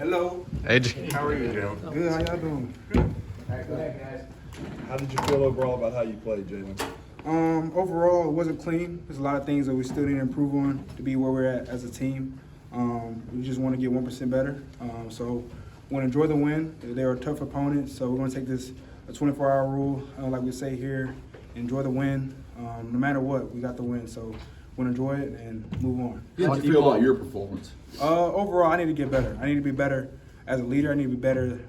Hello. Hey, How are you, Jalen? Good. How y'all doing? All right, go ahead, guys. How did you feel overall about how you played, Jalen? Overall, it wasn't clean. There's a lot of things that we still need to improve on to be where we're at as a team. We just want to get 1% better. So we want to enjoy the win. They're a tough opponent, so we're going to take this a 24-hour rule, like we say here. Enjoy the win. No matter what, we got the win. So we're going to enjoy it and move on. How do you feel about your performance? Overall, I need to get better. I need to be better as a leader. I need to be better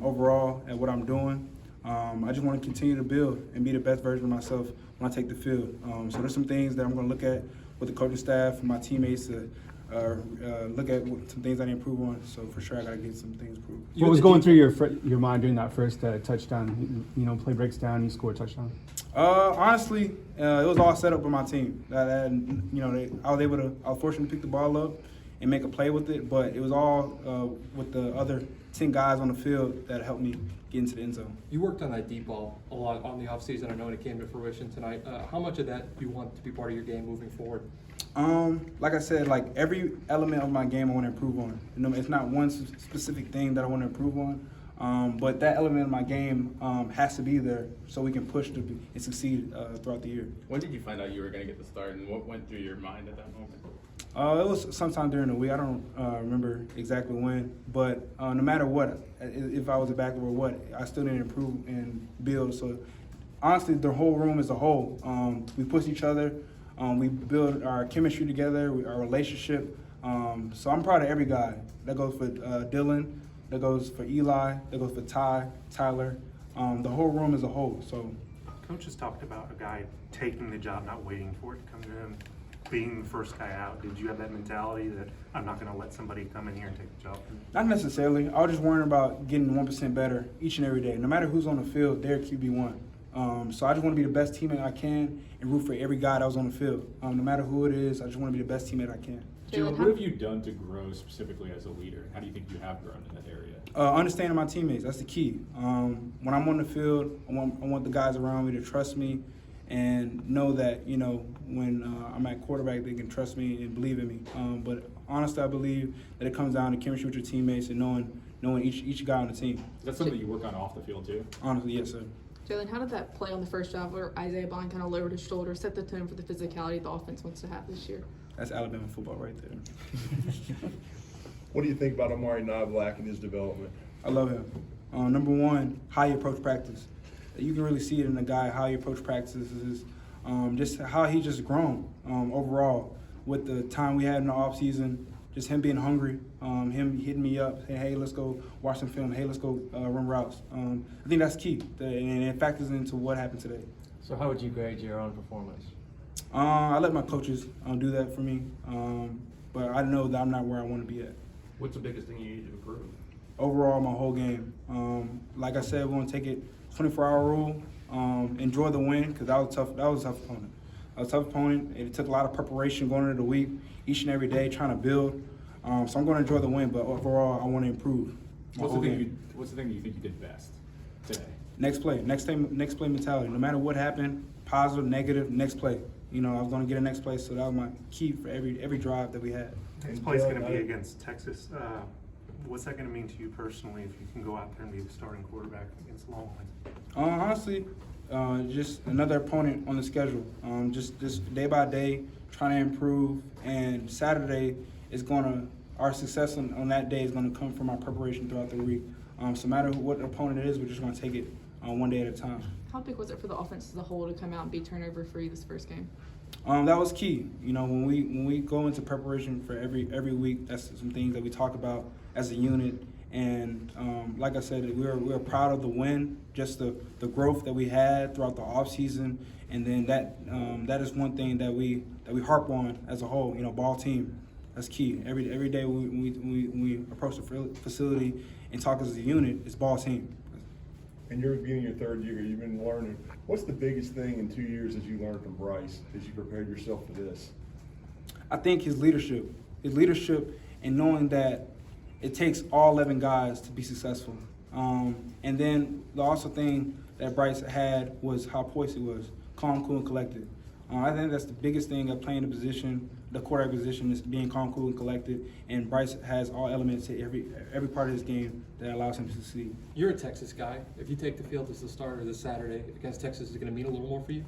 overall at what I'm doing. I just want to continue to build and be the best version of myself when I take the field. So there's some things that I'm going to look at with the coaching staff and my teammates to look at some things I need to improve on. So for sure, I got to get some things improved. What was going through your mind during that first touchdown? Play breaks down, you score a touchdown. Honestly, it was all set up by my team. I was fortunate to pick the ball up and make a play with it, but it was all with the other 10 guys on the field that helped me get into the end zone. You worked on that deep ball a lot on the offseason. I know it came to fruition tonight. How much of that do you want to be part of your game moving forward? Like I said, like every element of my game I want to improve on. It's not one specific thing that I want to improve on, but that element of my game has to be there so we can push and succeed throughout the year. When did you find out you were going to get the start, and what went through your mind at that moment? It was sometime during the week. I don't remember exactly when, but no matter what, if I was a backer or what, I still need to improve and build. So honestly, the whole room as a whole, we push each other. We build our chemistry together, our relationship. So I'm proud of every guy. That goes for Dylan, that goes for Eli, that goes for Tyler, the whole room as a whole. So, Coach has talked about a guy taking the job, not waiting for it to come to him, being the first guy out. Did you have that mentality that I'm not going to let somebody come in here and take the job? not necessarily. I was just worrying about getting 1% better each and every day. No matter who's on the field, they're QB1. So I just want to be the best teammate I can and root for every guy that was on the field. No matter who it is, I just want to be the best teammate I can. Jalen, what have you done to grow specifically as a leader? How do you think you have grown in that area? Understanding my teammates, that's the key. When I'm on the field, I want the guys around me to trust me and know that, when I'm at quarterback, they can trust me and believe in me. But honestly, I believe that it comes down to chemistry with your teammates and knowing each guy on the team. Is that something you work on off the field too? Honestly, yes, sir. Jalen, how did that play on the first drive where Isaiah Bond kind of lowered his shoulder, set the tone for the physicality the offense wants to have this year? That's Alabama football right there. What do you think about Amari Knoblack and his development? I love him. Number one, how he approach practice. You can really see it in the guy, how he approach practices, just how he just grown overall with the time we had in the offseason, just him being hungry, him hitting me up, saying, hey, let's go watch some film, hey, let's go run routes. I think that's key, and it factors into what happened today. So how would you grade your own performance? I let my coaches do that for me, but I know that I'm not where I want to be at. What's the biggest thing you need to improve? Overall, my whole game. Like I said, we're going to take it 24-hour rule. Enjoy the win because that was a tough opponent. That was a tough opponent. It took a lot of preparation going into the week, each and every day, trying to build. So I'm going to enjoy the win, but overall, I want to improve. What's the thing that you think you did best today? Next play mentality. No matter what happened, positive, negative, next play. I was going to get a next play, so that was my key for every drive that we had. This play's going to be against Texas. What's that going to mean to you personally if you can go out there and be the starting quarterback against the Longhorns? Honestly, just another opponent on the schedule. Just day by day, trying to improve. And Saturday is our success on that day is going to come from our preparation throughout the week. So no matter what opponent it is, we're just going to take it one day at a time. How big was it for the offense as a whole to come out and be turnover-free this first game? That was key. When we go into preparation for every week, that's some things that we talk about as a unit. And like I said, we're proud of the win, just the growth that we had throughout the offseason. And then that is one thing that we harp on as a whole. Ball team, that's key. Every day we approach the facility and talk as a unit, it's ball team. And you're beginning your third year, you've been learning. What's the biggest thing in 2 years that you learned from Bryce as you prepared yourself for this? I think his leadership and knowing that it takes all 11 guys to be successful. And then the also thing that Bryce had was how poised he was, calm, cool, and collected. I think that's the biggest thing of playing the position, the quarterback position, is being calm, cool, and collected. And Bryce has all elements to every part of his game that allows him to succeed. You're a Texas guy. If you take the field as the starter this Saturday against Texas, is it going to mean a little more for you?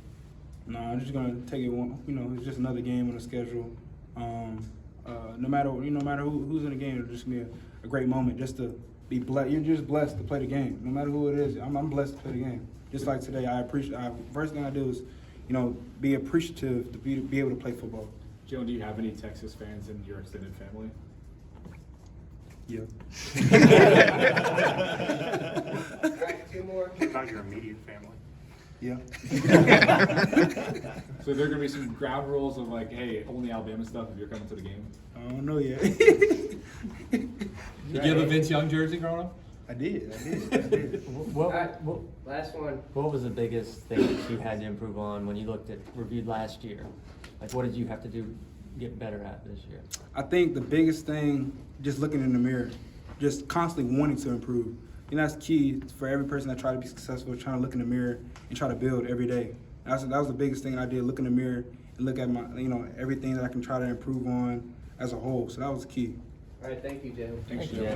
No, I'm just gonna take it one. It's just another game on the schedule. No matter who's in the game, it'll just be a great moment just to be blessed. You're just blessed to play the game. No matter who it is, I'm blessed to play the game. Just like today, first thing I do is, be appreciative to be able to play football. Jalen, do you have any Texas fans in your extended family? Yeah. All right, 2 more. What about your immediate family? Yeah. So there are gonna be some ground rules of like, hey, only Alabama stuff if you're coming to the game. I don't know yet. Did you have a Vince Young jersey growing up? I did. Last one. What was the biggest thing that you had to improve on when you reviewed last year? Like, what did you have to do, get better at this year? I think the biggest thing, just looking in the mirror, just constantly wanting to improve. That's key for every person that try to be successful, trying to look in the mirror and try to build every day. That was the biggest thing I did, look in the mirror and look at my, everything that I can try to improve on as a whole. So that was key. All right, thank you, Jalen. Thanks, Jalen.